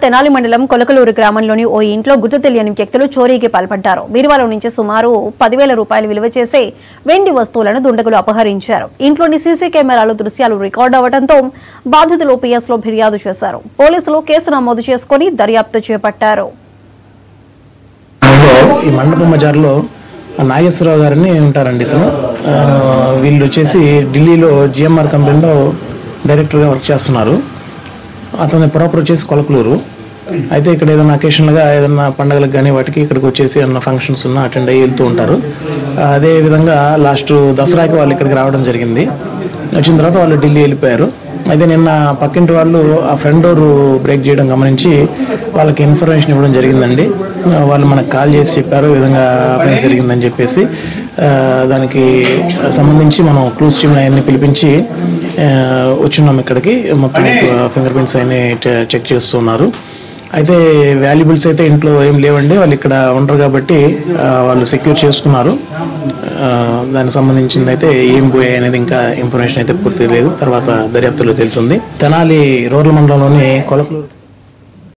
తెనాలి మండలం కొలకలూరు గ్రామంలోని ఓ ఇంట్లో గుర్తు తెలియని వ్యక్తులు చోరీకి పాల్పడ్డారు. బీరువాలో నుంచి సుమారు 10,000 రూపాయలు విలువ చేసే వెండి వస్తువులను దుండగులు అపహరించారు. ఇంట్లోని సీసీ కెమెరాలో దృశ్యాలు రికార్డు అవడంతో బాధితులు పిఎస్లో ఫిర్యాదు చేశారు. పోలీసులు కేసు నమోదు చేసుకుని దర్యాప్తు చేపట్టారు. ఈ మండపం బజార్లో నాగేశ్వరరావు గారిని ఉంటారండి. ఇతను వీళ్ళు వచ్చేసి ఢిల్లీలో జిఎంఆర్ కంపెనీలో డైరెక్టర్గా వర్క్ చేస్తున్నారు. అతని ప్రాపర్ వచ్చేసి కొలకలూరు. అయితే ఇక్కడ ఏదైనా అకేషన్గా ఏదైనా పండుగలకు కానీ వాటికి ఇక్కడికి వచ్చేసి ఏదైనా ఫంక్షన్స్ ఉన్నా అటెండ్ అయ్యి వెళ్తూ ఉంటారు. అదేవిధంగా లాస్ట్ దసరాకి వాళ్ళు ఇక్కడికి రావడం జరిగింది. వచ్చిన తర్వాత వాళ్ళు ఢిల్లీ వెళ్ళిపోయారు. అయితే నిన్న పక్కింటి వాళ్ళు ఆ ఫ్రంట్ డోర్ బ్రేక్ చేయడం గమనించి వాళ్ళకి ఇన్ఫర్మేషన్ ఇవ్వడం జరిగిందండి. వాళ్ళు మనకు కాల్ చేసి చెప్పారు ఈ విధంగా అఫెన్స్ జరిగిందని చెప్పేసి. దానికి సంబంధించి మనం క్లూస్ టీమ్ అవన్నీ పిలిపించి వచ్చున్నాం ఇక్కడికి. మొత్తం ఫింగర్ ప్రింట్స్ అన్ని చెక్ చేస్తున్నారు. అయితే వాల్యుబుల్స్ అయితే ఇంట్లో ఏం లేవండి. వాళ్ళు ఇక్కడ ఉండరు కాబట్టి వాళ్ళు సెక్యూర్ చేసుకున్నారు. దానికి సంబంధించింది అయితే ఏం పోయాయి అనేది ఇంకా ఇన్ఫర్మేషన్ అయితే పూర్తి లేదు. తర్వాత దర్యాప్తులో తెలుస్తుంది. తెనాలి రూరల్ మండలంలోని కొలకలూరు